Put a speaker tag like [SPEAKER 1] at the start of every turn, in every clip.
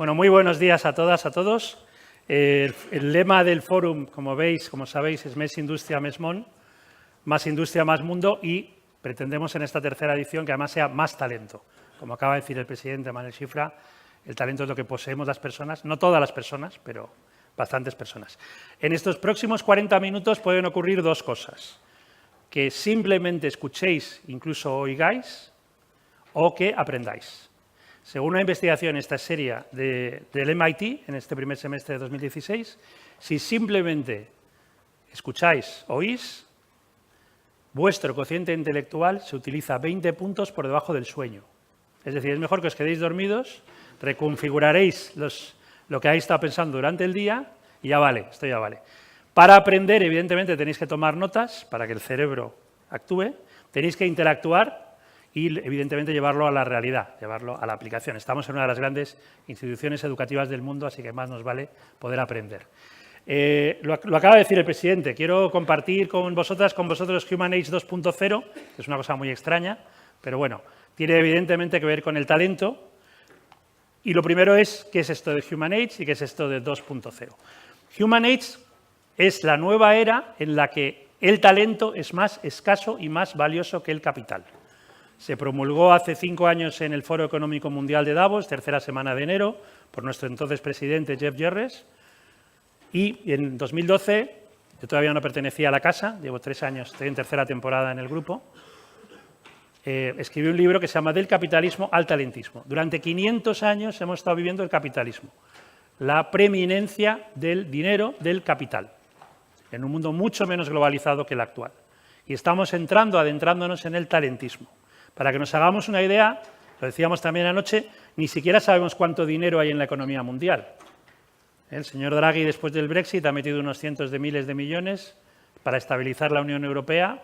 [SPEAKER 1] Bueno, muy buenos días a todas, a todos. El lema del fórum, como sabéis, es Més Indústria, Més Món, más industria, más mundo, y pretendemos en esta tercera edición que además sea más talento. Como acaba de decir el presidente Manel Xifra, el talento es lo que poseemos las personas, no todas las personas, pero bastantes personas. En estos próximos 40 minutos pueden ocurrir dos cosas: que simplemente escuchéis, incluso oigáis, o que aprendáis. Según una investigación, esta es seria, del MIT, en este primer semestre de 2016, si simplemente escucháis, oís, vuestro cociente intelectual se utiliza 20 puntos por debajo del sueño. Es decir, es mejor que os quedéis dormidos, reconfiguraréis lo que habéis estado pensando durante el día y ya vale, esto ya vale. Para aprender, evidentemente, tenéis que tomar notas para que el cerebro actúe, tenéis que interactuar y, evidentemente, llevarlo a la realidad, llevarlo a la aplicación. Estamos en una de las grandes instituciones educativas del mundo, así que más nos vale poder aprender. Lo acaba de decir el presidente. Quiero compartir con vosotros Human Age 2.0, que es una cosa muy extraña, pero bueno, tiene evidentemente que ver con el talento. Y lo primero es, ¿qué es esto de Human Age y qué es esto de 2.0? Human Age es la nueva era en la que el talento es más escaso y más valioso que el capital. Se promulgó hace 5 años en el Foro Económico Mundial de Davos, tercera semana de enero, por nuestro entonces presidente Jeff Jarrett. Y en 2012, yo todavía no pertenecía a la casa, llevo 3 años, estoy en tercera temporada en el grupo, escribí un libro que se llama Del capitalismo al talentismo. Durante 500 años hemos estado viviendo el capitalismo, la preeminencia del dinero, del capital, en un mundo mucho menos globalizado que el actual. Y estamos adentrándonos en el talentismo. Para que nos hagamos una idea, lo decíamos también anoche, ni siquiera sabemos cuánto dinero hay en la economía mundial. El señor Draghi, después del Brexit, ha metido unos cientos de miles de millones para estabilizar la Unión Europea.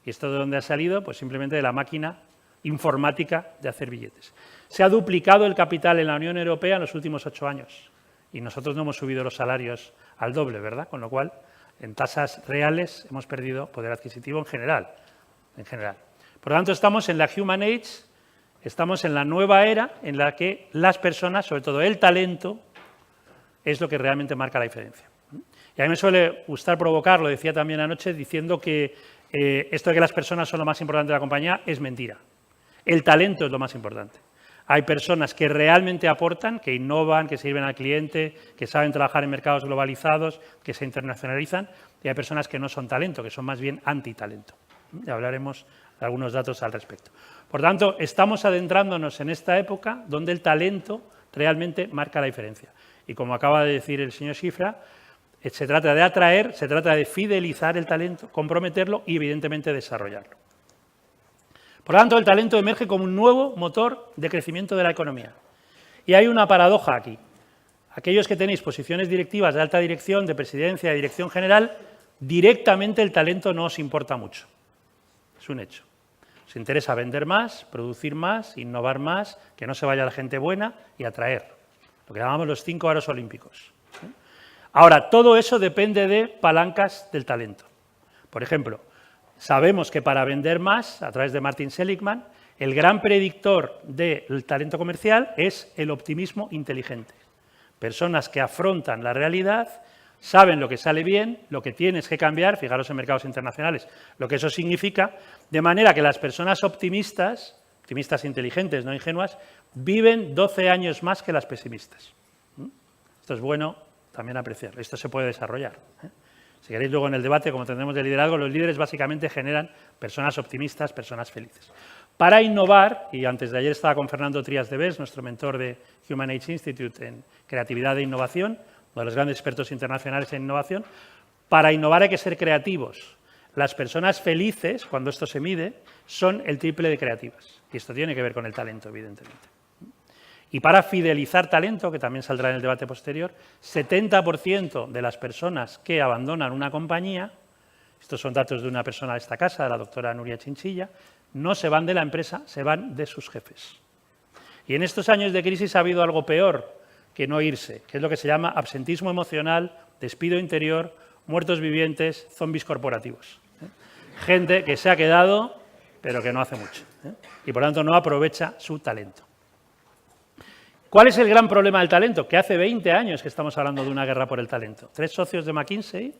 [SPEAKER 1] ¿Y esto de dónde ha salido? Pues simplemente de la máquina informática de hacer billetes. Se ha duplicado el capital en la Unión Europea en los últimos 8 años. Y nosotros no hemos subido los salarios al doble, ¿verdad? Con lo cual, en tasas reales hemos perdido poder adquisitivo en general. Por lo tanto, estamos en la Human Age, estamos en la nueva era en la que las personas, sobre todo el talento, es lo que realmente marca la diferencia. Y a mí me suele gustar provocar, lo decía también anoche, diciendo que esto de que las personas son lo más importante de la compañía es mentira. El talento es lo más importante. Hay personas que realmente aportan, que innovan, que sirven al cliente, que saben trabajar en mercados globalizados, que se internacionalizan, y hay personas que no son talento, que son más bien antitalento. Ya hablaremos de algunos datos al respecto. Por tanto, estamos adentrándonos en esta época donde el talento realmente marca la diferencia. Y como acaba de decir el señor Xifra, se trata de atraer, se trata de fidelizar el talento, comprometerlo y, evidentemente, desarrollarlo. Por lo tanto, el talento emerge como un nuevo motor de crecimiento de la economía. Y hay una paradoja aquí. Aquellos que tenéis posiciones directivas de alta dirección, de presidencia, de dirección general, directamente el talento no os importa mucho. Es un hecho. Os interesa vender más, producir más, innovar más, que no se vaya la gente buena y atraer. Lo que llamamos los 5 aros olímpicos. Ahora, todo eso depende de palancas del talento. Por ejemplo, sabemos que para vender más, a través de Martin Seligman, el gran predictor del talento comercial es el optimismo inteligente. Personas que afrontan la realidad, saben lo que sale bien, lo que tienes que cambiar, fijaros en mercados internacionales, lo que eso significa, de manera que las personas optimistas inteligentes, no ingenuas, viven 12 años más que las pesimistas. Esto es bueno también apreciar, esto se puede desarrollar. Si queréis luego en el debate, como tendremos de liderazgo, los líderes básicamente generan personas optimistas, personas felices. Para innovar, y antes de ayer estaba con Fernando Trías de Bes, nuestro mentor de Human Age Institute en creatividad e innovación, uno de los grandes expertos internacionales en innovación, para innovar hay que ser creativos. Las personas felices, cuando esto se mide, son el triple de creativas. Y esto tiene que ver con el talento, evidentemente. Y para fidelizar talento, que también saldrá en el debate posterior, 70% de las personas que abandonan una compañía, estos son datos de una persona de esta casa, la doctora Nuria Chinchilla, no se van de la empresa, se van de sus jefes. Y en estos años de crisis ha habido algo peor que no irse, que es lo que se llama absentismo emocional, despido interior, muertos vivientes, zombies corporativos. Gente que se ha quedado, pero que no hace mucho. Y por lo tanto no aprovecha su talento. ¿Cuál es el gran problema del talento? Que hace 20 años que estamos hablando de una guerra por el talento. 3 socios de McKinsey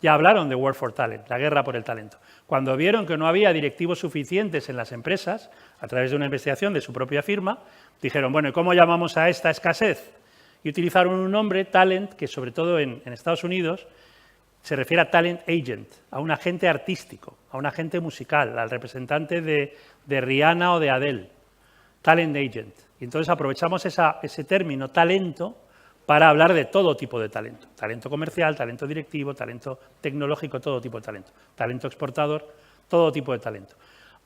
[SPEAKER 1] ya hablaron de War for Talent, la guerra por el talento. Cuando vieron que no había directivos suficientes en las empresas, a través de una investigación de su propia firma, dijeron, bueno, ¿y cómo llamamos a esta escasez? Y utilizaron un nombre, talent, que sobre todo en Estados Unidos se refiere a talent agent, a un agente artístico, a un agente musical, al representante de Rihanna o de Adele, talent agent. Y entonces aprovechamos ese término talento para hablar de todo tipo de talento. Talento comercial, talento directivo, talento tecnológico, todo tipo de talento. Talento exportador, todo tipo de talento.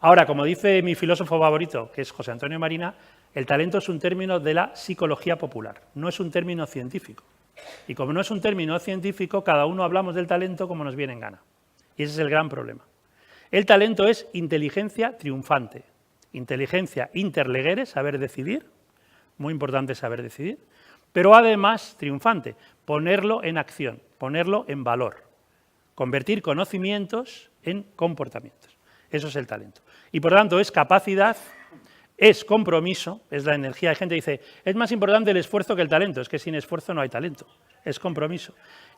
[SPEAKER 1] Ahora, como dice mi filósofo favorito, que es José Antonio Marina, el talento es un término de la psicología popular, no es un término científico. Y como no es un término científico, cada uno hablamos del talento como nos viene en gana. Y ese es el gran problema. El talento es inteligencia triunfante, inteligencia interlegere, saber decidir, muy importante saber decidir, pero además triunfante, ponerlo en acción, ponerlo en valor, convertir conocimientos en comportamientos. Eso es el talento. Y por tanto es capacidad, es compromiso, es la energía. Hay gente que dice, es más importante el esfuerzo que el talento. Es que sin esfuerzo no hay talento, es compromiso.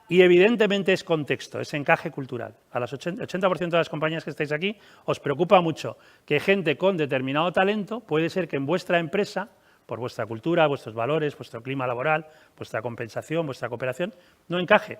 [SPEAKER 1] Y evidentemente es contexto, es encaje cultural. A las 80% de las compañías que estáis aquí os preocupa mucho que gente con determinado talento puede ser que en vuestra empresa, por vuestra cultura, vuestros valores, vuestro clima laboral, vuestra compensación, vuestra cooperación, no encaje.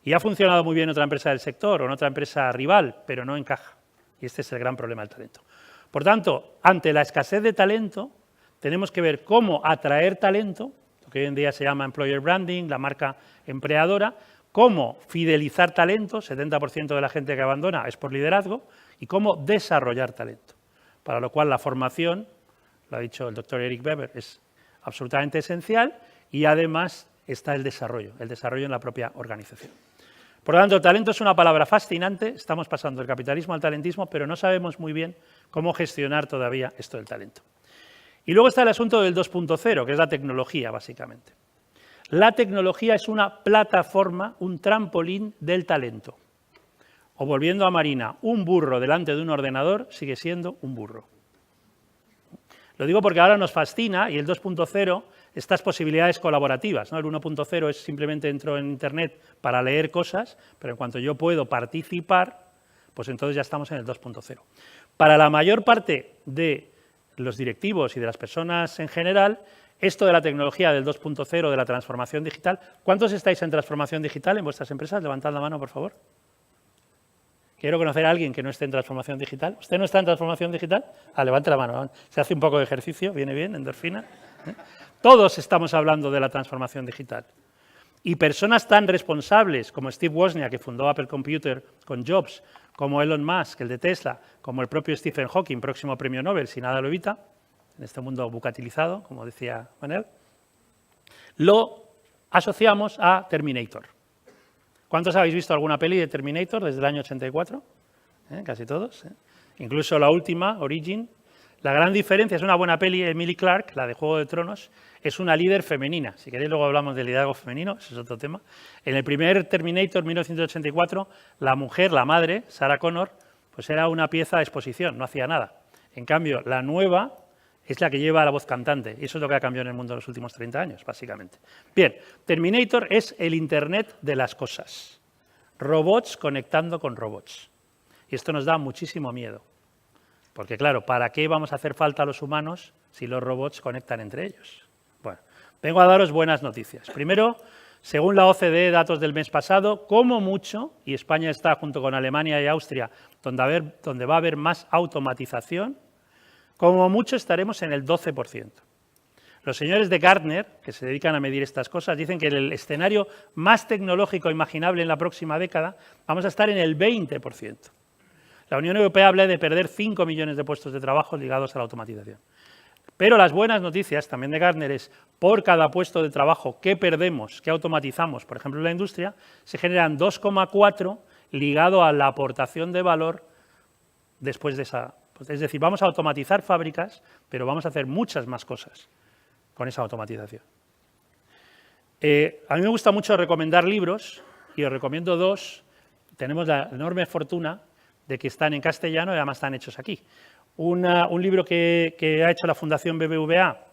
[SPEAKER 1] Y ha funcionado muy bien en otra empresa del sector o en otra empresa rival, pero no encaja. Y este es el gran problema del talento. Por tanto, ante la escasez de talento, tenemos que ver cómo atraer talento, lo que hoy en día se llama employer branding, la marca empleadora, cómo fidelizar talento, 70% de la gente que abandona es por liderazgo, y cómo desarrollar talento. Para lo cual la formación, lo ha dicho el doctor Eric Weber, es absolutamente esencial y además está el desarrollo en la propia organización. Por lo tanto, talento es una palabra fascinante, estamos pasando del capitalismo al talentismo, pero no sabemos muy bien cómo gestionar todavía esto del talento. Y luego está el asunto del 2.0, que es la tecnología, básicamente. La tecnología es una plataforma, un trampolín del talento. O volviendo a Marina, un burro delante de un ordenador sigue siendo un burro. Lo digo porque ahora nos fascina y el 2.0, estas posibilidades colaborativas, ¿no? El 1.0 es simplemente entro en Internet para leer cosas, pero en cuanto yo puedo participar, pues entonces ya estamos en el 2.0. Para la mayor parte de los directivos y de las personas en general, esto de la tecnología del 2.0, de la transformación digital, ¿cuántos estáis en transformación digital en vuestras empresas? Levantad la mano, por favor. Quiero conocer a alguien que no esté en transformación digital. ¿Usted no está en transformación digital? Levante la mano. Se hace un poco de ejercicio, viene bien, endorfina. Todos estamos hablando de la transformación digital. Y personas tan responsables como Steve Wozniak, que fundó Apple Computer con Jobs, como Elon Musk, el de Tesla, como el propio Stephen Hawking, próximo premio Nobel, si nada lo evita, en este mundo bucatilizado, como decía Manel, lo asociamos a Terminator. ¿Cuántos habéis visto alguna peli de Terminator desde el año 84? Casi todos. Incluso la última, Origin. La gran diferencia, es una buena peli, Emilia Clarke, la de Juego de Tronos, es una líder femenina. Si queréis luego hablamos del liderazgo femenino, ese es otro tema. En el primer Terminator, 1984, la mujer, la madre, Sarah Connor, pues era una pieza de exposición, no hacía nada. En cambio, la nueva es la que lleva la voz cantante, y eso es lo que ha cambiado en el mundo en los últimos 30 años, básicamente. Bien, Terminator es el Internet de las cosas. Robots conectando con robots. Y esto nos da muchísimo miedo. Porque, claro, ¿para qué vamos a hacer falta a los humanos si los robots conectan entre ellos? Bueno, vengo a daros buenas noticias. Primero, según la OCDE, datos del mes pasado, como mucho, y España está junto con Alemania y Austria, donde va a haber más automatización, como mucho estaremos en el 12%. Los señores de Gartner, que se dedican a medir estas cosas, dicen que en el escenario más tecnológico imaginable en la próxima década vamos a estar en el 20%. La Unión Europea habla de perder 5 millones de puestos de trabajo ligados a la automatización. Pero las buenas noticias, también de Gartner, es por cada puesto de trabajo que perdemos, que automatizamos, por ejemplo en la industria, se generan 2,4 ligado a la aportación de valor después de esa. Es decir, vamos a automatizar fábricas, pero vamos a hacer muchas más cosas con esa automatización. A mí me gusta mucho recomendar libros y os recomiendo dos. Tenemos la enorme fortuna de que están en castellano y además están hechos aquí. Un libro que ha hecho la Fundación BBVA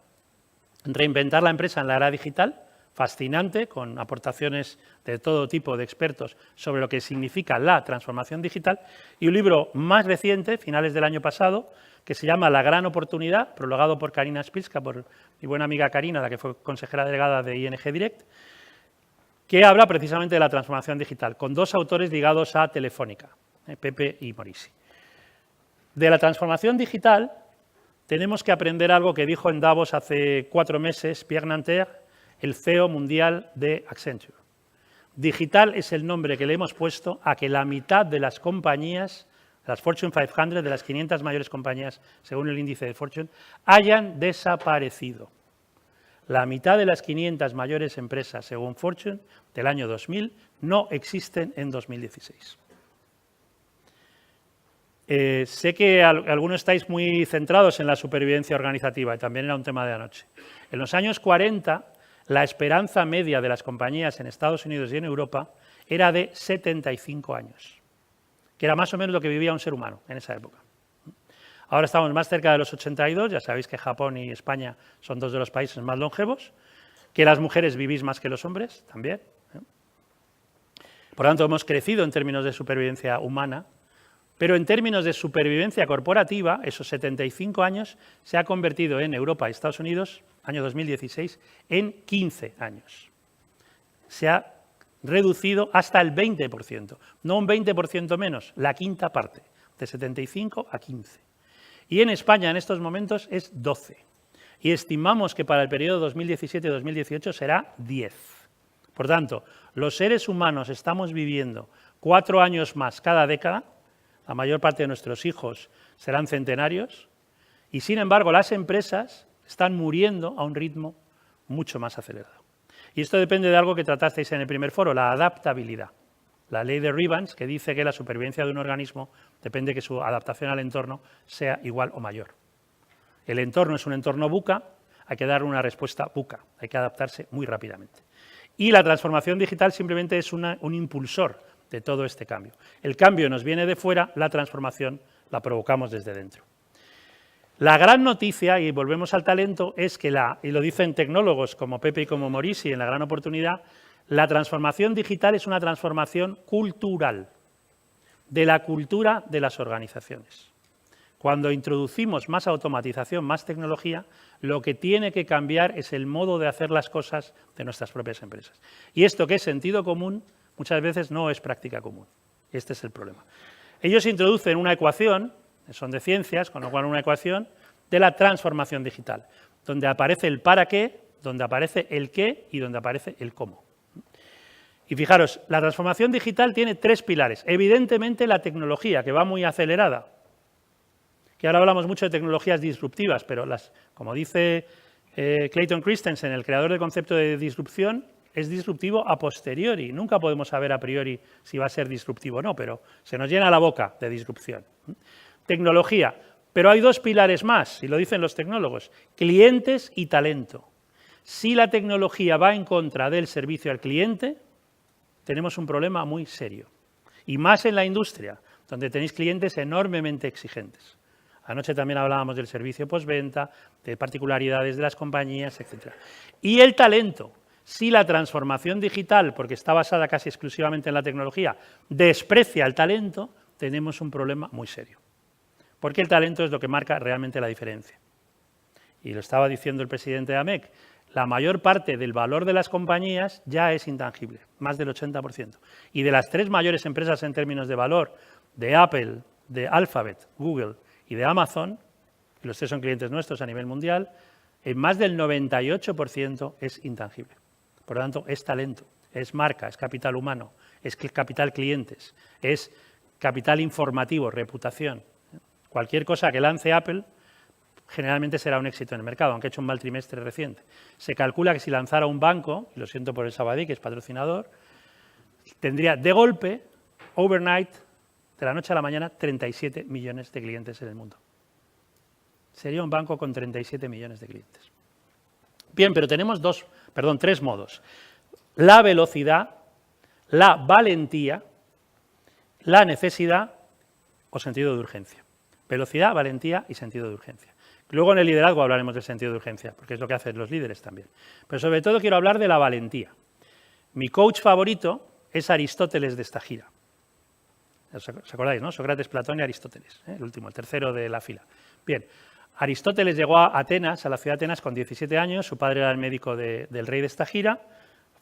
[SPEAKER 1] Reinventar la empresa en la era digital, fascinante, con aportaciones de todo tipo de expertos sobre lo que significa la transformación digital, y un libro más reciente, finales del año pasado, que se llama La gran oportunidad, prologado por Karina Spilska, por mi buena amiga Karina, la que fue consejera delegada de ING Direct, que habla precisamente de la transformación digital, con dos autores ligados a Telefónica, Pepe y Morisi. De la transformación digital tenemos que aprender algo que dijo en Davos hace 4 meses Pierre Nanterre, el CEO mundial de Accenture. Digital es el nombre que le hemos puesto a que la mitad de las compañías, las Fortune 500, de las 500 mayores compañías, según el índice de Fortune, hayan desaparecido. La mitad de las 500 mayores empresas, según Fortune, del año 2000, no existen en 2016. Sé que algunos estáis muy centrados en la supervivencia organizativa, y también era un tema de anoche. En los años 40, la esperanza media de las compañías en Estados Unidos y en Europa era de 75 años, que era más o menos lo que vivía un ser humano en esa época. Ahora estamos más cerca de los 82, ya sabéis que Japón y España son 2 de los países más longevos, que las mujeres vivís más que los hombres, también. Por lo tanto, hemos crecido en términos de supervivencia humana, pero en términos de supervivencia corporativa, esos 75 años se ha convertido en Europa y Estados Unidos, año 2016, en 15 años. Se ha reducido hasta el 20%, no un 20% menos, la quinta parte, de 75 a 15. Y en España en estos momentos es 12. Y estimamos que para el periodo 2017-2018 será 10. Por tanto, los seres humanos estamos viviendo 4 años más cada década. La mayor parte de nuestros hijos serán centenarios y, sin embargo, las empresas están muriendo a un ritmo mucho más acelerado. Y esto depende de algo que tratasteis en el primer foro, la adaptabilidad. La ley de Revans, que dice que la supervivencia de un organismo depende de que su adaptación al entorno sea igual o mayor. El entorno es un entorno VUCA, hay que dar una respuesta VUCA, hay que adaptarse muy rápidamente. Y la transformación digital simplemente es un impulsor de todo este cambio. El cambio nos viene de fuera, la transformación la provocamos desde dentro. La gran noticia, y volvemos al talento, es que y lo dicen tecnólogos como Pepe y como Morisi en La gran oportunidad, la transformación digital es una transformación cultural, de la cultura de las organizaciones. Cuando introducimos más automatización, más tecnología, lo que tiene que cambiar es el modo de hacer las cosas de nuestras propias empresas. Y esto, que es sentido común, muchas veces no es práctica común. Este es el problema. Ellos introducen una ecuación, son de ciencias, con lo cual una ecuación de la transformación digital, donde aparece el para qué, donde aparece el qué y donde aparece el cómo. Y fijaros, la transformación digital tiene 3 pilares. Evidentemente la tecnología, que va muy acelerada, que ahora hablamos mucho de tecnologías disruptivas, pero como dice Clayton Christensen, el creador del concepto de disrupción, es disruptivo a posteriori. Nunca podemos saber a priori si va a ser disruptivo o no, pero se nos llena la boca de disrupción. Tecnología. Pero hay 2 pilares más, y lo dicen los tecnólogos, clientes y talento. Si la tecnología va en contra del servicio al cliente, tenemos un problema muy serio. Y más en la industria, donde tenéis clientes enormemente exigentes. Anoche también hablábamos del servicio postventa, de particularidades de las compañías, etc. Y el talento. Si la transformación digital, porque está basada casi exclusivamente en la tecnología, desprecia el talento, tenemos un problema muy serio. Porque el talento es lo que marca realmente la diferencia. Y lo estaba diciendo el presidente de AMEC, la mayor parte del valor de las compañías ya es intangible, más del 80%. Y de las 3 mayores empresas en términos de valor, de Apple, de Alphabet, Google y de Amazon, y los 3 son clientes nuestros a nivel mundial, más del 98% es intangible. Por lo tanto, es talento, es marca, es capital humano, es capital clientes, es capital informativo, reputación. Cualquier cosa que lance Apple generalmente será un éxito en el mercado, aunque ha hecho un mal trimestre reciente. Se calcula que si lanzara un banco, y lo siento por el Sabadell, que es patrocinador, tendría de golpe, overnight, de la noche a la mañana, 37 millones de clientes en el mundo. Sería un banco con 37 millones de clientes. Bien, pero tenemos 3 modos. La velocidad, la valentía, la necesidad o sentido de urgencia. Velocidad, valentía y sentido de urgencia. Luego en el liderazgo hablaremos del sentido de urgencia, porque es lo que hacen los líderes también. Pero sobre todo quiero hablar de la valentía. Mi coach favorito es Aristóteles de Estagira. ¿Os acordáis, no? Sócrates, Platón y Aristóteles, el último, el tercero de la fila. Bien, Aristóteles llegó a Atenas, a la ciudad de Atenas, con 17 años. Su padre era el médico del rey de Estagira.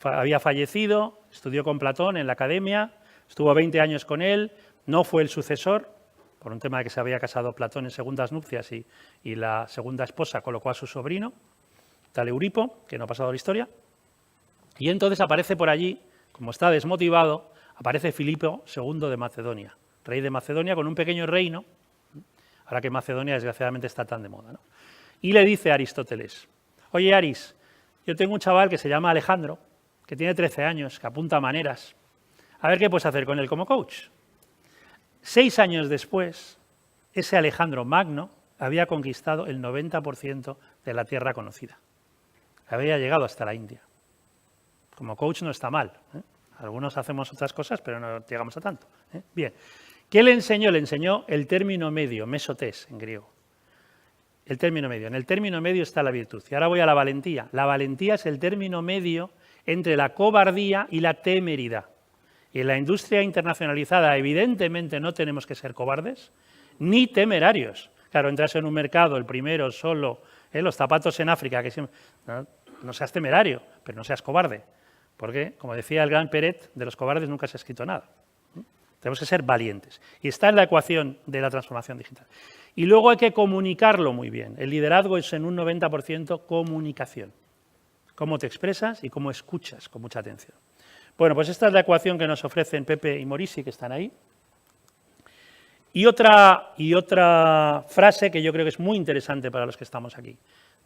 [SPEAKER 1] Había fallecido, estudió con Platón en la academia, estuvo 20 años con él, no fue el sucesor, por un tema de que se había casado Platón en segundas nupcias y la segunda esposa colocó a su sobrino, tal Euripo, que no ha pasado la historia. Y entonces aparece por allí, como está desmotivado, aparece Filipo II de Macedonia, rey de Macedonia con un pequeño reino, ahora que Macedonia desgraciadamente está tan de moda, ¿no? Y le dice a Aristóteles, oye Aris, yo tengo un chaval que se llama Alejandro, que tiene 13 años, que apunta maneras, a ver qué puedes hacer con él como coach. 6 años después, ese Alejandro Magno había conquistado el 90% de la tierra conocida, había llegado hasta la India. Como coach no está mal, ¿eh? Algunos hacemos otras cosas, pero no llegamos a tanto, ¿eh? Bien, ¿qué le enseñó? Le enseñó el término medio, mesotés en griego. El término medio. En el término medio está la virtud. Y ahora voy a la valentía. La valentía es el término medio entre la cobardía y la temeridad. Y en la industria internacionalizada, evidentemente, no tenemos que ser cobardes ni temerarios. Claro, entras en un mercado, el primero, solo, los zapatos en África, que siempre, no seas temerario, pero no seas cobarde. Porque, como decía el gran Peret, de los cobardes nunca se ha escrito nada. Tenemos que ser valientes. Y está en la ecuación de la transformación digital. Y luego hay que comunicarlo muy bien. El liderazgo es en un 90% comunicación. Cómo te expresas y cómo escuchas con mucha atención. Bueno, pues esta es la ecuación que nos ofrecen Pepe y Morisi, que están ahí. Y otra frase que yo creo que es muy interesante para los que estamos aquí,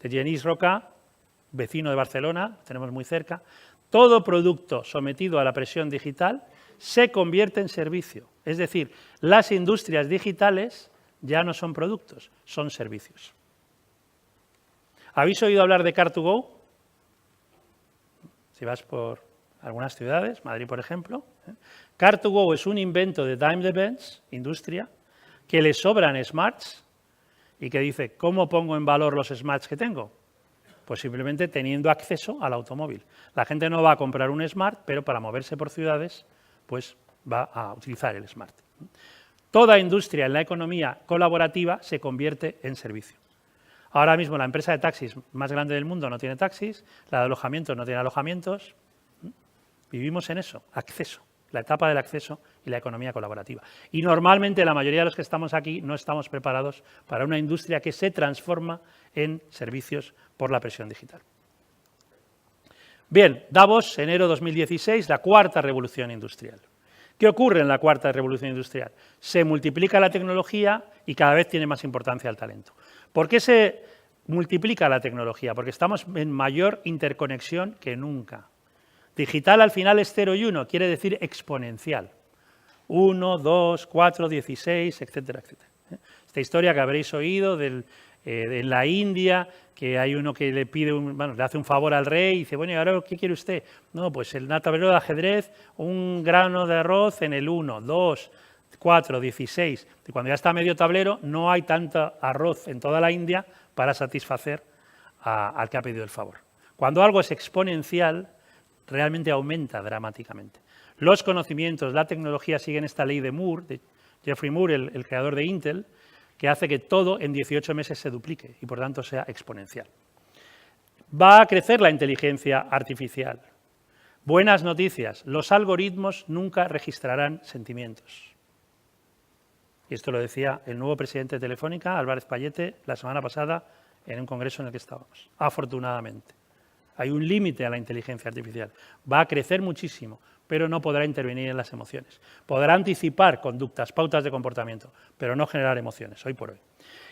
[SPEAKER 1] de Genís Roca, vecino de Barcelona, tenemos muy cerca. Todo producto sometido a la presión digital se convierte en servicio. Es decir, las industrias digitales ya no son productos, son servicios. ¿Habéis oído hablar de Car2Go? Si vas por algunas ciudades, Madrid por ejemplo. Car2Go es un invento de Daimler-Benz, industria, que le sobran smarts y que dice, ¿cómo pongo en valor los smarts que tengo? Pues simplemente teniendo acceso al automóvil. La gente no va a comprar un smart, pero para moverse por ciudades, pues va a utilizar el smart. Toda industria en la economía colaborativa se convierte en servicio. Ahora mismo la empresa de taxis más grande del mundo no tiene taxis, la de alojamientos no tiene alojamientos. Vivimos en eso, acceso, la etapa del acceso y la economía colaborativa. Y normalmente la mayoría de los que estamos aquí no estamos preparados para una industria que se transforma en servicios por la presión digital. Bien, Davos, enero 2016, la cuarta revolución industrial. ¿Qué ocurre en la cuarta revolución industrial? Se multiplica la tecnología y cada vez tiene más importancia el talento. ¿Por qué se multiplica la tecnología? Porque estamos en mayor interconexión que nunca. Digital al final es 0 y 1, quiere decir exponencial. 1, 2, 4, 16, etcétera, etcétera. Esta historia que habréis oído de la India, que hay uno que le pide le hace un favor al rey y dice, bueno, ¿y ahora qué quiere usted? No, pues el tablero de ajedrez, un grano de arroz en el 1, 2, 4, 16. Y cuando ya está medio tablero, no hay tanto arroz en toda la India para satisfacer al que ha pedido el favor. Cuando algo es exponencial, realmente aumenta dramáticamente. Los conocimientos, la tecnología siguen esta ley de Moore, de Jeffrey Moore, el creador de Intel, que hace que todo en 18 meses se duplique y por tanto sea exponencial. Va a crecer la inteligencia artificial. Buenas noticias, los algoritmos nunca registrarán sentimientos. Y esto lo decía el nuevo presidente de Telefónica, Álvarez Pallete, la semana pasada en un congreso en el que estábamos, afortunadamente. Hay un límite a la inteligencia artificial. Va a crecer muchísimo, pero no podrá intervenir en las emociones. Podrá anticipar conductas, pautas de comportamiento, pero no generar emociones, hoy por hoy.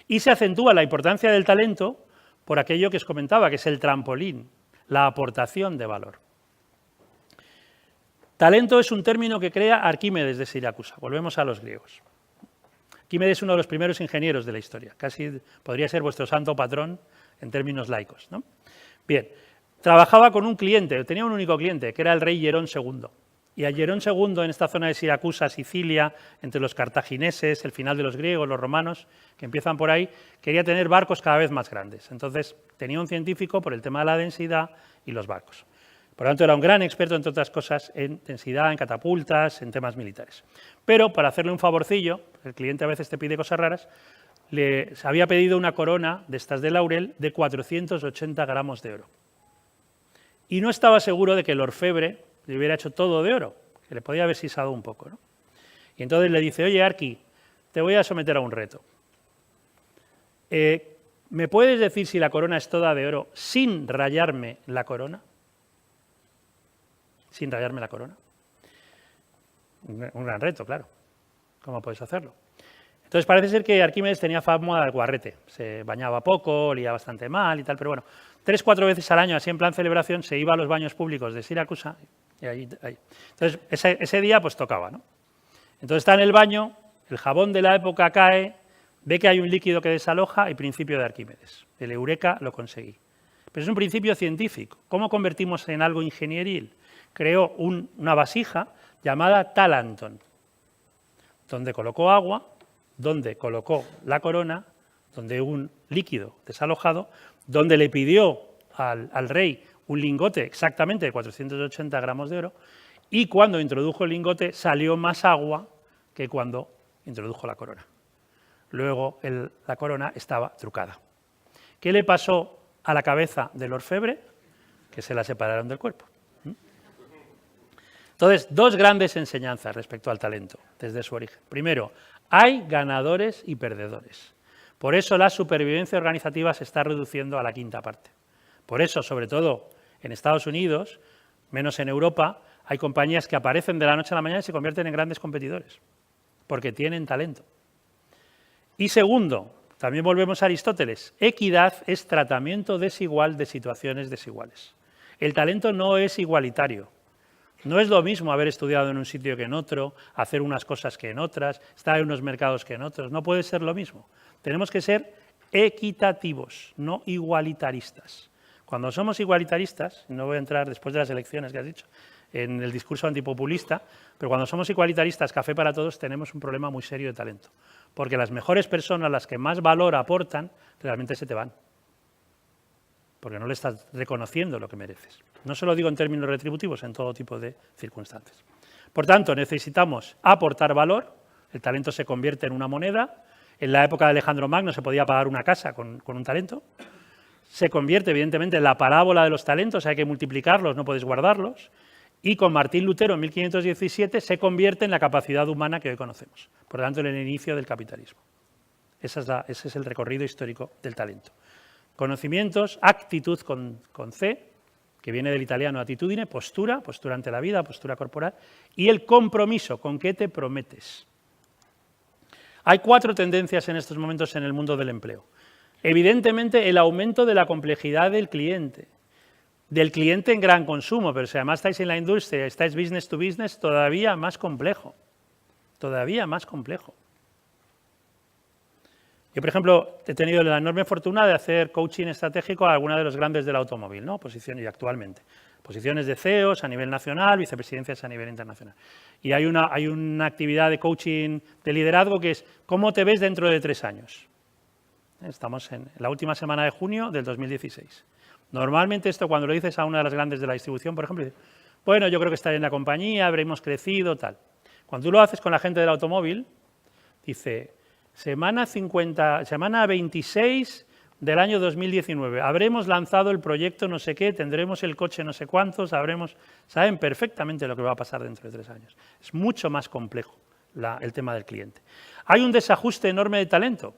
[SPEAKER 1] Y se acentúa la importancia del talento por aquello que os comentaba, que es el trampolín, la aportación de valor. Talento es un término que crea Arquímedes de Siracusa. Volvemos a los griegos. Arquímedes es uno de los primeros ingenieros de la historia. Casi podría ser vuestro santo patrón en términos laicos, ¿no? Bien. Trabajaba con un cliente, tenía un único cliente, que era el rey Hierón II. Y a Nerón II, en esta zona de Siracusa, Sicilia, entre los cartagineses, el final de los griegos, los romanos, que empiezan por ahí, quería tener barcos cada vez más grandes. Entonces, tenía un científico por el tema de la densidad y los barcos. Por lo tanto, era un gran experto, entre otras cosas, en densidad, en catapultas, en temas militares. Pero, para hacerle un favorcillo, el cliente a veces te pide cosas raras, se había pedido una corona de estas de laurel de 480 gramos de oro. Y no estaba seguro de que el orfebre le hubiera hecho todo de oro, que le podía haber sisado un poco, ¿no? Y entonces le dice, oye, Arqui, te voy a someter a un reto. ¿Me puedes decir si la corona es toda de oro sin rayarme la corona? Sin rayarme la corona. Un gran reto, claro. ¿Cómo puedes hacerlo? Entonces parece ser que Arquímedes tenía fama de guarrete. Se bañaba poco, olía bastante mal y tal, pero bueno, 3 o 4 veces al año, así en plan celebración, se iba a los baños públicos de Siracusa y ahí. Entonces ese día pues tocaba, ¿no? Entonces está en el baño, el jabón de la época cae, ve que hay un líquido que desaloja y principio de Arquímedes. El eureka lo conseguí. Pero es un principio científico. ¿Cómo convertimos en algo ingenieril? Creó una vasija llamada talanton, donde colocó agua, donde colocó la corona, donde un líquido desalojado, donde le pidió al rey un lingote exactamente de 480 gramos de oro, y cuando introdujo el lingote salió más agua que cuando introdujo la corona. Luego la corona estaba trucada. ¿Qué le pasó a la cabeza del orfebre? Que se la separaron del cuerpo. Entonces, 2 grandes enseñanzas respecto al talento desde su origen. Primero, hay ganadores y perdedores. Por eso la supervivencia organizativa se está reduciendo a la 5ª parte. Por eso, sobre todo en Estados Unidos, menos en Europa, hay compañías que aparecen de la noche a la mañana y se convierten en grandes competidores, porque tienen talento. Y segundo, también volvemos a Aristóteles, equidad es tratamiento desigual de situaciones desiguales. El talento no es igualitario. No es lo mismo haber estudiado en un sitio que en otro, hacer unas cosas que en otras, estar en unos mercados que en otros. No puede ser lo mismo. Tenemos que ser equitativos, no igualitaristas. Cuando somos igualitaristas, no voy a entrar después de las elecciones que has dicho, en el discurso antipopulista, pero cuando somos igualitaristas, café para todos, tenemos un problema muy serio de talento. Porque las mejores personas, las que más valor aportan, realmente se te van. Porque no le estás reconociendo lo que mereces. No se lo digo en términos retributivos, en todo tipo de circunstancias. Por tanto, necesitamos aportar valor, el talento se convierte en una moneda, en la época de Alejandro Magno se podía pagar una casa con un talento, se convierte evidentemente en la parábola de los talentos, hay que multiplicarlos, no puedes guardarlos, y con Martín Lutero en 1517 se convierte en la capacidad humana que hoy conocemos, por lo tanto en el inicio del capitalismo. Ese es el recorrido histórico del talento. Conocimientos, actitud con C, que viene del italiano attitudine, postura ante la vida, postura corporal, y el compromiso, con qué te prometes. Hay 4 tendencias en estos momentos en el mundo del empleo. Evidentemente, el aumento de la complejidad del cliente en gran consumo, pero si además estáis en la industria, estáis business to business, todavía más complejo. Todavía más complejo. Yo, por ejemplo, he tenido la enorme fortuna de hacer coaching estratégico a alguna de los grandes del automóvil, ¿no? Posiciones, y actualmente. Posiciones de CEOs a nivel nacional, vicepresidencias a nivel internacional. Y hay una actividad de coaching de liderazgo que es ¿cómo te ves dentro de 3 años? Estamos en la última semana de junio del 2016. Normalmente esto cuando lo dices a una de las grandes de la distribución, por ejemplo, dices, bueno, yo creo que estaré en la compañía, habremos crecido, tal. Cuando tú lo haces con la gente del automóvil, dice, semana 26 del año 2019, habremos lanzado el proyecto no sé qué, tendremos el coche no sé cuántos, saben perfectamente lo que va a pasar dentro de 3 años. Es mucho más complejo el tema del cliente. Hay un desajuste enorme de talento.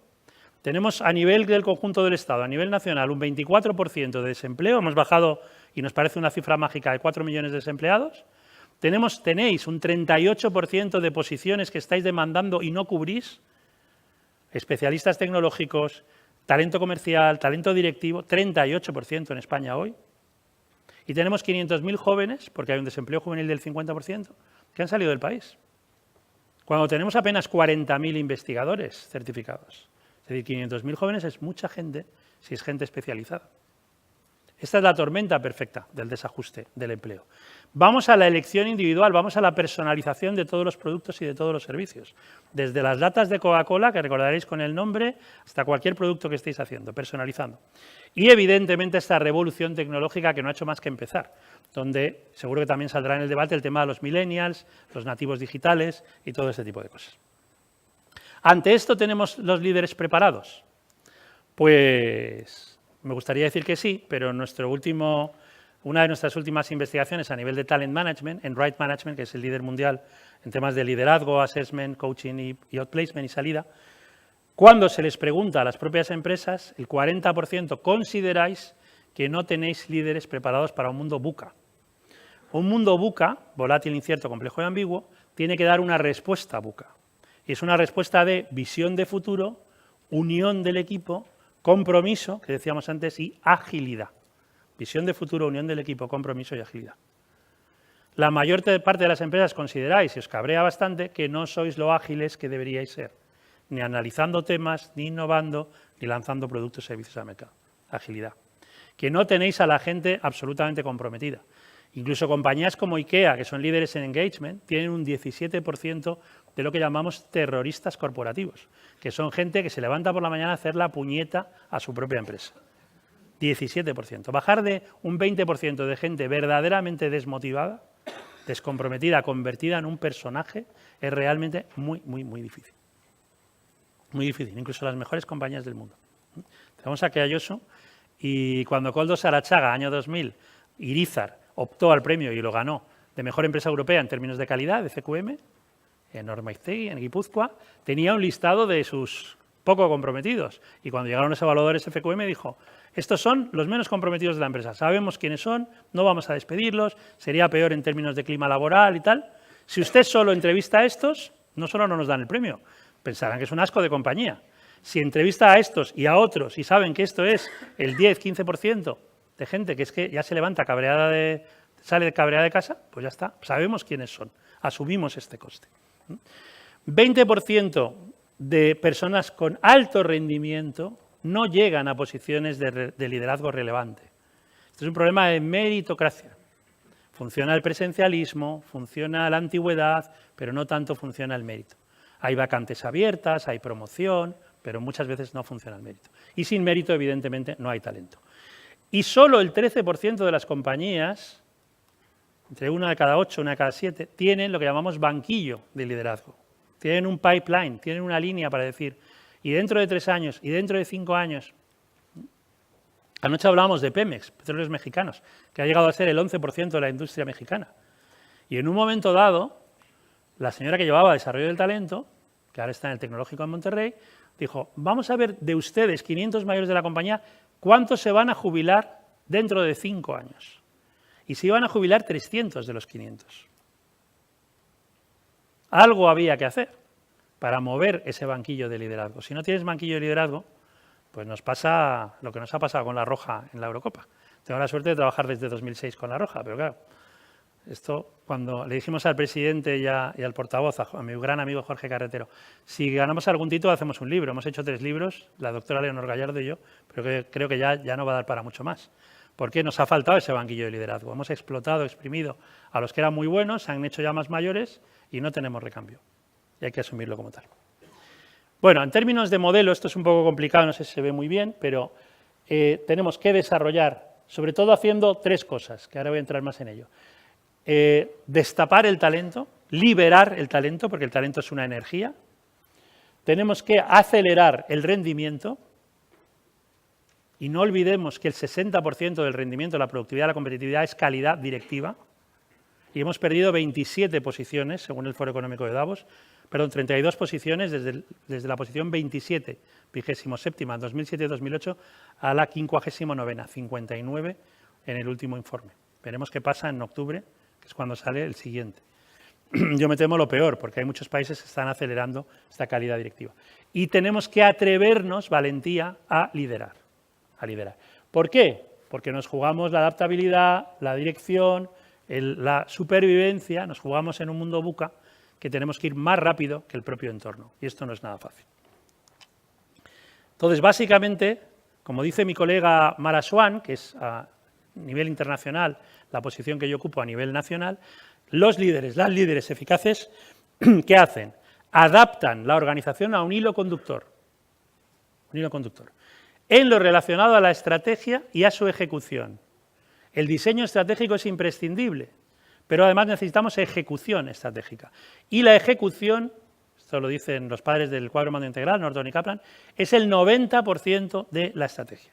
[SPEAKER 1] Tenemos a nivel del conjunto del Estado, a nivel nacional, un 24% de desempleo, hemos bajado y nos parece una cifra mágica de 4 millones de desempleados. Tenéis un 38% de posiciones que estáis demandando y no cubrís, especialistas tecnológicos, talento comercial, talento directivo, 38% en España hoy. Y tenemos 500.000 jóvenes, porque hay un desempleo juvenil del 50%, que han salido del país. Cuando tenemos apenas 40.000 investigadores certificados. Es decir, 500.000 jóvenes es mucha gente si es gente especializada. Esta es la tormenta perfecta del desajuste del empleo. Vamos a la elección individual, vamos a la personalización de todos los productos y de todos los servicios. Desde las latas de Coca-Cola, que recordaréis con el nombre, hasta cualquier producto que estéis haciendo, personalizando. Y evidentemente esta revolución tecnológica que no ha hecho más que empezar, donde seguro que también saldrá en el debate el tema de los millennials, los nativos digitales y todo ese tipo de cosas. ¿Ante esto tenemos los líderes preparados? Pues me gustaría decir que sí, pero una de nuestras últimas investigaciones a nivel de talent management, en Right Management, que es el líder mundial en temas de liderazgo, assessment, coaching y outplacement y salida, cuando se les pregunta a las propias empresas, el 40% consideráis que no tenéis líderes preparados para un mundo VUCA. Un mundo VUCA, volátil, incierto, complejo y ambiguo, tiene que dar una respuesta VUCA. Y es una respuesta de visión de futuro, unión del equipo, compromiso, que decíamos antes, y agilidad. Visión de futuro, unión del equipo, compromiso y agilidad. La mayor parte de las empresas consideráis, y os cabrea bastante, que no sois lo ágiles que deberíais ser, ni analizando temas, ni innovando, ni lanzando productos y servicios al mercado. Agilidad. Que no tenéis a la gente absolutamente comprometida. Incluso compañías como IKEA, que son líderes en engagement, tienen un 17% de lo que llamamos terroristas corporativos, que son gente que se levanta por la mañana a hacer la puñeta a su propia empresa. 17%. Bajar de un 20% de gente verdaderamente desmotivada, descomprometida, convertida en un personaje, es realmente muy, muy, muy difícil. Muy difícil, incluso las mejores compañías del mundo. Tenemos a Keayoso y cuando Koldo Sarachaga, año 2000, Irizar optó al premio y lo ganó de mejor empresa europea en términos de calidad, de CQM, en Ormaiztegui, en Guipúzcoa, tenía un listado de sus poco comprometidos. Y cuando llegaron los evaluadores FQM dijo, estos son los menos comprometidos de la empresa, sabemos quiénes son, no vamos a despedirlos, sería peor en términos de clima laboral y tal. Si usted solo entrevista a estos, no solo no nos dan el premio, pensarán que es un asco de compañía. Si entrevista a estos y a otros y saben que esto es el 10-15% de gente que es que ya se levanta sale cabreada de casa, pues ya está, sabemos quiénes son, asumimos este coste. 20% de personas con alto rendimiento no llegan a posiciones de liderazgo relevante. Este es un problema de meritocracia. Funciona el presencialismo, funciona la antigüedad, pero no tanto funciona el mérito. Hay vacantes abiertas, hay promoción, pero muchas veces no funciona el mérito. Y sin mérito, evidentemente, no hay talento. Y solo el 13% de las compañías, entre 1 de cada 8, 1 de cada 7, tienen lo que llamamos banquillo de liderazgo. Tienen un pipeline, tienen una línea para decir, y dentro de 3 años, y dentro de 5 años. Anoche hablábamos de Pemex, Petróleos Mexicanos, que ha llegado a ser el 11% de la industria mexicana. Y en un momento dado, la señora que llevaba desarrollo del talento, que ahora está en el Tecnológico en Monterrey, dijo, vamos a ver de ustedes, 500 mayores de la compañía, ¿cuántos se van a jubilar dentro de 5 años? Y se iban a jubilar 300 de los 500. Algo había que hacer para mover ese banquillo de liderazgo. Si no tienes banquillo de liderazgo, pues nos pasa lo que nos ha pasado con la Roja en la Eurocopa. Tengo la suerte de trabajar desde 2006 con la Roja, pero claro, esto cuando le dijimos al presidente y al portavoz, a mi gran amigo Jorge Carretero, si ganamos algún título hacemos un libro. Hemos hecho 3 libros, la doctora Leonor Gallardo y yo, pero creo que ya no va a dar para mucho más. Porque nos ha faltado ese banquillo de liderazgo. Hemos explotado, exprimido a los que eran muy buenos, se han hecho ya más mayores y no tenemos recambio. Y hay que asumirlo como tal. Bueno, en términos de modelo, esto es un poco complicado, no sé si se ve muy bien, pero tenemos que desarrollar, sobre todo haciendo 3 cosas, que ahora voy a entrar más en ello. Destapar el talento, liberar el talento, porque el talento es una energía. Tenemos que acelerar el rendimiento y no olvidemos que el 60% del rendimiento, la productividad, la competitividad es calidad directiva y hemos perdido 27 posiciones, según el Foro Económico de Davos, 32 posiciones desde la posición 27, 27ª, en 2007-2008, a la 59ª, 59 en el último informe. Veremos qué pasa en octubre, que es cuando sale el siguiente. Yo me temo lo peor, porque hay muchos países que están acelerando esta calidad directiva. Y tenemos que atrevernos, valentía, a liderar. ¿Por qué? Porque nos jugamos la adaptabilidad, la dirección, la supervivencia, nos jugamos en un mundo VUCA que tenemos que ir más rápido que el propio entorno. Y esto no es nada fácil. Entonces, básicamente, como dice mi colega Mara Swan, que es nivel internacional la posición que yo ocupo a nivel nacional, los líderes, las líderes eficaces, ¿qué hacen? Adaptan la organización a un hilo conductor. Un hilo conductor. En lo relacionado a la estrategia y a su ejecución. El diseño estratégico es imprescindible, pero además necesitamos ejecución estratégica. Y la ejecución, esto lo dicen los padres del cuadro de mando integral, Norton y Kaplan, es el 90% de la estrategia.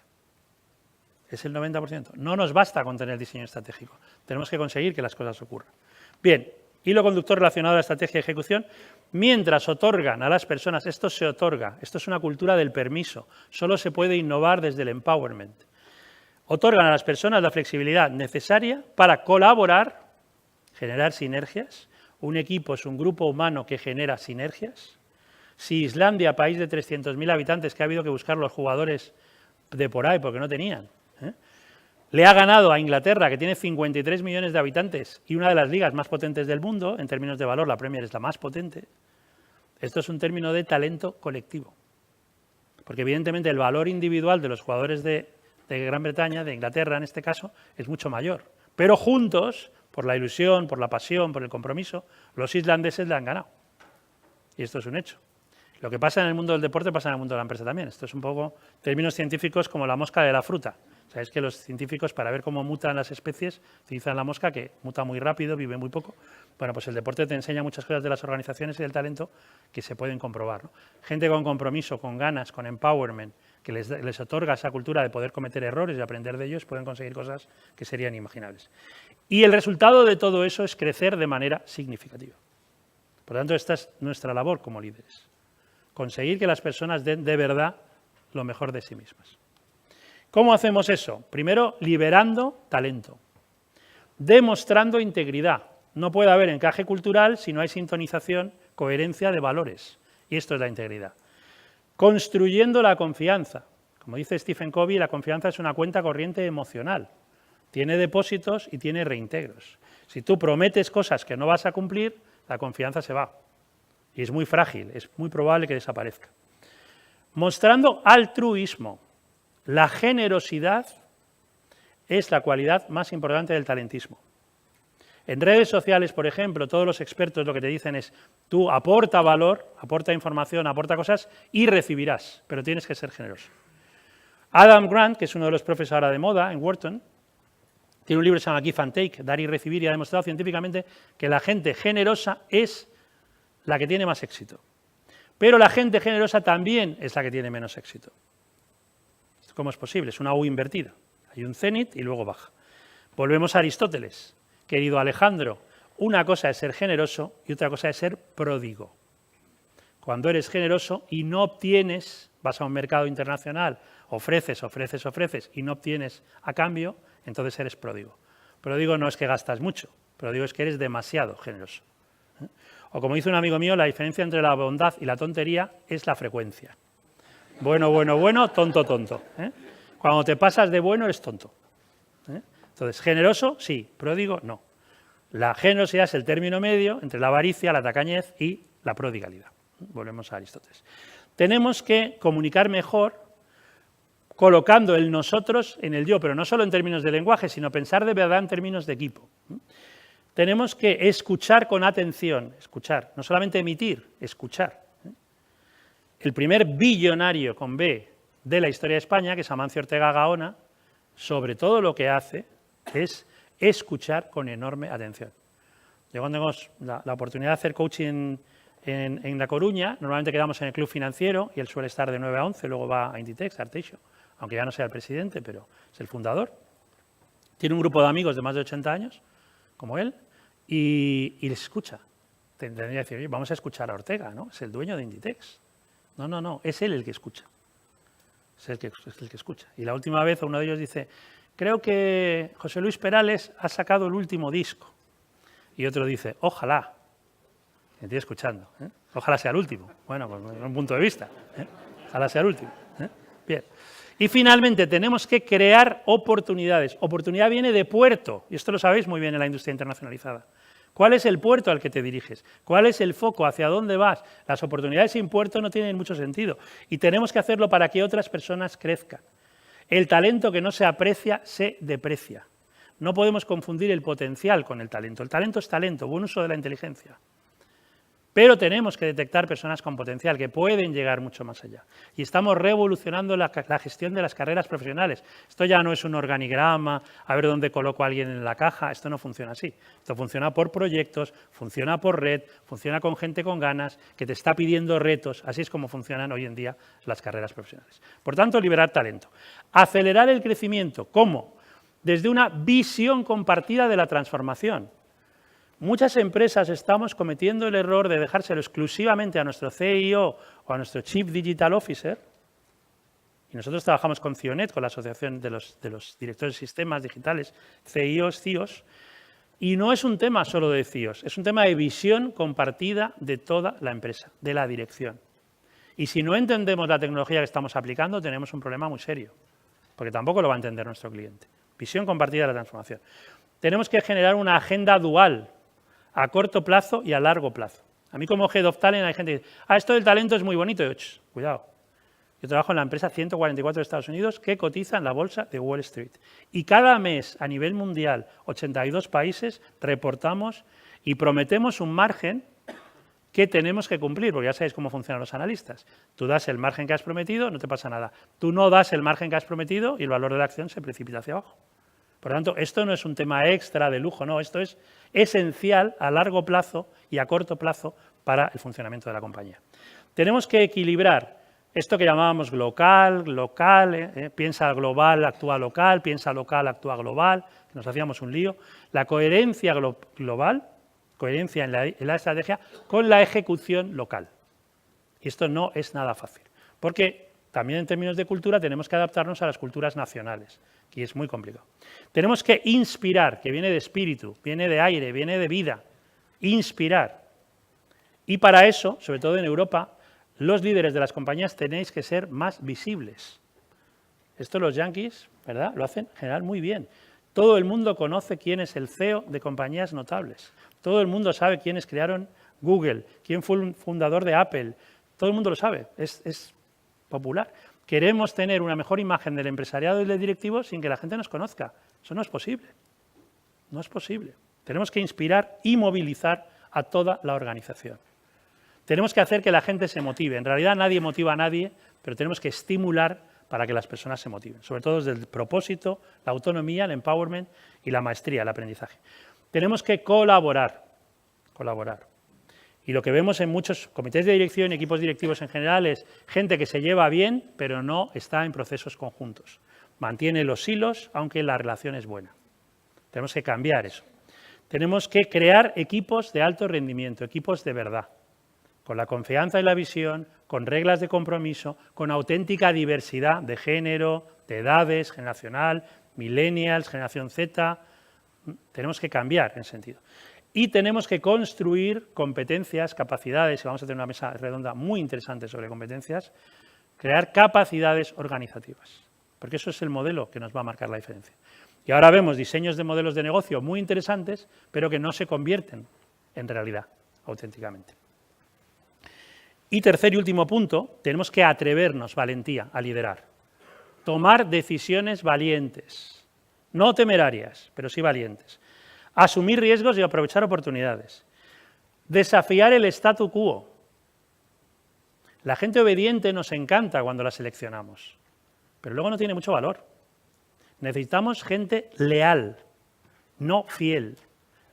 [SPEAKER 1] Es el 90%. No nos basta con tener diseño estratégico. Tenemos que conseguir que las cosas ocurran. Bien, hilo conductor relacionado a la estrategia y ejecución, mientras otorgan a las personas, esto se otorga, esto es una cultura del permiso, solo se puede innovar desde el empowerment. Otorgan a las personas la flexibilidad necesaria para colaborar, generar sinergias. Un equipo es un grupo humano que genera sinergias. Si Islandia, país de 300.000 habitantes, que ha habido que buscar los jugadores de por ahí porque no tenían, le ha ganado a Inglaterra, que tiene 53 millones de habitantes y una de las ligas más potentes del mundo, en términos de valor, la Premier es la más potente, esto es un término de talento colectivo. Porque evidentemente el valor individual de los jugadores de Gran Bretaña, de Inglaterra en este caso, es mucho mayor. Pero juntos, por la ilusión, por la pasión, por el compromiso, los islandeses le han ganado. Y esto es un hecho. Lo que pasa en el mundo del deporte pasa en el mundo de la empresa también. Esto es un poco términos científicos como la mosca de la fruta. Sabéis que los científicos, para ver cómo mutan las especies, utilizan la mosca, que muta muy rápido, vive muy poco. Bueno, pues el deporte te enseña muchas cosas de las organizaciones y del talento que se pueden comprobar, ¿no? Gente con compromiso, con ganas, con empowerment, que les otorga esa cultura de poder cometer errores y aprender de ellos, pueden conseguir cosas que serían inimaginables. Y el resultado de todo eso es crecer de manera significativa. Por lo tanto, esta es nuestra labor como líderes. Conseguir que las personas den de verdad lo mejor de sí mismas. ¿Cómo hacemos eso? Primero, liberando talento, demostrando integridad. No puede haber encaje cultural si no hay sintonización, coherencia de valores. Y esto es la integridad. Construyendo la confianza. Como dice Stephen Covey, la confianza es una cuenta corriente emocional. Tiene depósitos y tiene reintegros. Si tú prometes cosas que no vas a cumplir, la confianza se va. Y es muy frágil, es muy probable que desaparezca. Mostrando altruismo. La generosidad es la cualidad más importante del talentismo. En redes sociales, por ejemplo, todos los expertos lo que te dicen es tú aporta valor, aporta información, aporta cosas y recibirás, pero tienes que ser generoso. Adam Grant, que es uno de los profes ahora de moda en Wharton, tiene un libro que se llama Give and Take, Dar y Recibir, y ha demostrado científicamente que la gente generosa es la que tiene más éxito. Pero la gente generosa también es la que tiene menos éxito. ¿Cómo es posible? Es una U invertida. Hay un cenit y luego baja. Volvemos a Aristóteles. Querido Alejandro, una cosa es ser generoso y otra cosa es ser pródigo. Cuando eres generoso y no obtienes, vas a un mercado internacional, ofreces y no obtienes a cambio, entonces eres pródigo. Pródigo no es que gastas mucho, pródigo es que eres demasiado generoso. O como dice un amigo mío, la diferencia entre la bondad y la tontería es la frecuencia. Bueno, tonto. Cuando te pasas de bueno eres tonto. Entonces, generoso, sí, pródigo, no. La generosidad es el término medio entre la avaricia, la tacañez y la prodigalidad. Volvemos a Aristóteles. Tenemos que comunicar mejor colocando el nosotros en el yo, pero no solo en términos de lenguaje, sino pensar de verdad en términos de equipo. Tenemos que escuchar con atención, escuchar, no solamente emitir, escuchar. El primer billonario con B de la historia de España, que es Amancio Ortega Gaona, sobre todo lo que hace es escuchar con enorme atención. Yo cuando tengo la oportunidad de hacer coaching en La Coruña, normalmente quedamos en el club financiero y él suele estar de 9 a 11, luego va a Inditex, a Arteixo, aunque ya no sea el presidente, pero es el fundador. Tiene un grupo de amigos de más de 80 años, como él, y les escucha. Tendría que decir, oye, vamos a escuchar a Ortega, ¿no? Es el dueño de Inditex. No, es él el que escucha. Es el que escucha. Y la última vez uno de ellos dice, creo que José Luis Perales ha sacado el último disco. Y otro dice, ojalá. Me estoy escuchando. Ojalá sea el último. Bueno, pues desde un punto de vista. Ojalá sea el último. Bien. Y finalmente tenemos que crear oportunidades. Oportunidad viene de puerto. Y esto lo sabéis muy bien en la industria internacionalizada. ¿Cuál es el puerto al que te diriges? ¿Cuál es el foco? ¿Hacia dónde vas? Las oportunidades sin puerto no tienen mucho sentido y tenemos que hacerlo para que otras personas crezcan. El talento que no se aprecia se deprecia. No podemos confundir el potencial con el talento. El talento es talento, buen uso de la inteligencia. Pero tenemos que detectar personas con potencial que pueden llegar mucho más allá. Y estamos revolucionando la gestión de las carreras profesionales. Esto ya no es un organigrama, a ver dónde coloco a alguien en la caja. Esto no funciona así. Esto funciona por proyectos, funciona por red, funciona con gente con ganas, que te está pidiendo retos. Así es como funcionan hoy en día las carreras profesionales. Por tanto, liberar talento. Acelerar el crecimiento. ¿Cómo? Desde una visión compartida de la transformación. Muchas empresas estamos cometiendo el error de dejárselo exclusivamente a nuestro CIO o a nuestro Chief Digital Officer, y nosotros trabajamos con CIONet, con la Asociación de los Directores de Sistemas Digitales, CIOs, CIOs, y no es un tema solo de CIOs, es un tema de visión compartida de toda la empresa, de la dirección. Y si no entendemos la tecnología que estamos aplicando, tenemos un problema muy serio, porque tampoco lo va a entender nuestro cliente. Visión compartida de la transformación. Tenemos que generar una agenda dual, a corto plazo y a largo plazo. A mí como Head of Talent hay gente que dice, esto del talento es muy bonito. Y yo, cuidado, yo trabajo en la empresa 144 de Estados Unidos que cotiza en la bolsa de Wall Street. Y cada mes, a nivel mundial, 82 países, reportamos y prometemos un margen que tenemos que cumplir, porque ya sabéis cómo funcionan los analistas. Tú das el margen que has prometido, no te pasa nada. Tú no das el margen que has prometido y el valor de la acción se precipita hacia abajo. Por lo tanto, esto no es un tema extra de lujo, no, esto es esencial a largo plazo y a corto plazo para el funcionamiento de la compañía. Tenemos que equilibrar esto que llamábamos local, piensa global, actúa local, piensa local, actúa global, que nos hacíamos un lío. La coherencia global, coherencia en la estrategia con la ejecución local. Y esto no es nada fácil, porque también en términos de cultura tenemos que adaptarnos a las culturas nacionales, y es muy complicado. Tenemos que inspirar, que viene de espíritu, viene de aire, viene de vida, inspirar. Y para eso, sobre todo en Europa, los líderes de las compañías tenéis que ser más visibles. Esto los yanquis, ¿verdad?, lo hacen en general muy bien. Todo el mundo conoce quién es el CEO de compañías notables. Todo el mundo sabe quiénes crearon Google, quién fue el fundador de Apple. Todo el mundo lo sabe, es popular. Queremos tener una mejor imagen del empresariado y del directivo sin que la gente nos conozca. Eso no es posible. No es posible. Tenemos que inspirar y movilizar a toda la organización. Tenemos que hacer que la gente se motive. En realidad nadie motiva a nadie, pero tenemos que estimular para que las personas se motiven. Sobre todo desde el propósito, la autonomía, el empowerment y la maestría, el aprendizaje. Tenemos que colaborar. Y lo que vemos en muchos comités de dirección y equipos directivos en general es gente que se lleva bien, pero no está en procesos conjuntos. Mantiene los hilos, aunque la relación es buena. Tenemos que cambiar eso. Tenemos que crear equipos de alto rendimiento, equipos de verdad, con la confianza y la visión, con reglas de compromiso, con auténtica diversidad de género, de edades, generacional, millennials, generación Z. Tenemos que cambiar en ese sentido. Y tenemos que construir competencias, capacidades, y vamos a tener una mesa redonda muy interesante sobre competencias, crear capacidades organizativas, porque eso es el modelo que nos va a marcar la diferencia. Y ahora vemos diseños de modelos de negocio muy interesantes, pero que no se convierten en realidad, auténticamente. Y tercer y último punto, tenemos que atrevernos, valentía, a liderar. Tomar decisiones valientes, no temerarias, pero sí valientes. Asumir riesgos y aprovechar oportunidades. Desafiar el statu quo. La gente obediente nos encanta cuando la seleccionamos, pero luego no tiene mucho valor. Necesitamos gente leal, no fiel.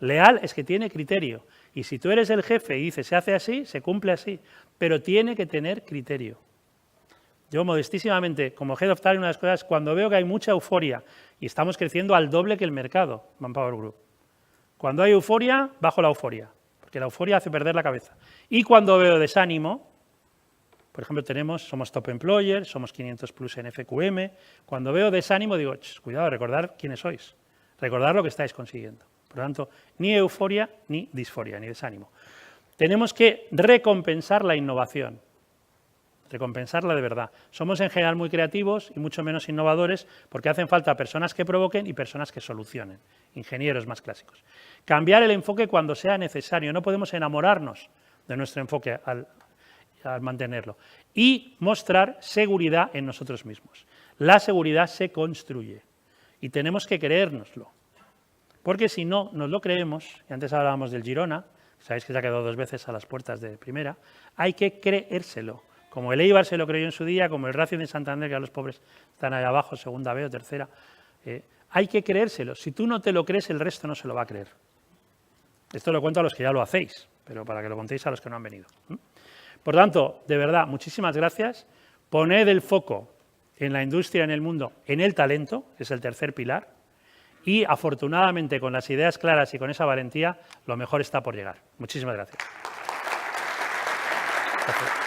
[SPEAKER 1] Leal es que tiene criterio. Y si tú eres el jefe y dices se hace así, se cumple así, pero tiene que tener criterio. Yo modestísimamente, como Head of Talent, una de las cosas, cuando veo que hay mucha euforia y estamos creciendo al doble que el mercado, Manpower Group. Cuando hay euforia, bajo la euforia, porque la euforia hace perder la cabeza. Y cuando veo desánimo, por ejemplo, somos Top Employer, somos 500 plus en FQM, cuando veo desánimo digo, cuidado, recordad quiénes sois, recordad lo que estáis consiguiendo. Por lo tanto, ni euforia, ni disforia, ni desánimo. Tenemos que recompensar la innovación, recompensarla de verdad. Somos en general muy creativos y mucho menos innovadores porque hacen falta personas que provoquen y personas que solucionen, ingenieros más clásicos. Cambiar el enfoque cuando sea necesario, no podemos enamorarnos de nuestro enfoque al mantenerlo. Y mostrar seguridad en nosotros mismos. La seguridad se construye y tenemos que creérnoslo. Porque si no nos lo creemos, y antes hablábamos del Girona, sabéis que se ha quedado 2 veces a las puertas de primera, hay que creérselo. Como el Eibar se lo creyó en su día, como el Racing de Santander, que a los pobres están ahí abajo, segunda B o tercera. Hay que creérselo. Si tú no te lo crees, el resto no se lo va a creer. Esto lo cuento a los que ya lo hacéis, pero para que lo contéis a los que no han venido. Por tanto, de verdad, muchísimas gracias. Poned el foco en la industria, en el mundo, en el talento, que es el tercer pilar, y afortunadamente con las ideas claras y con esa valentía, lo mejor está por llegar. Muchísimas gracias. Gracias.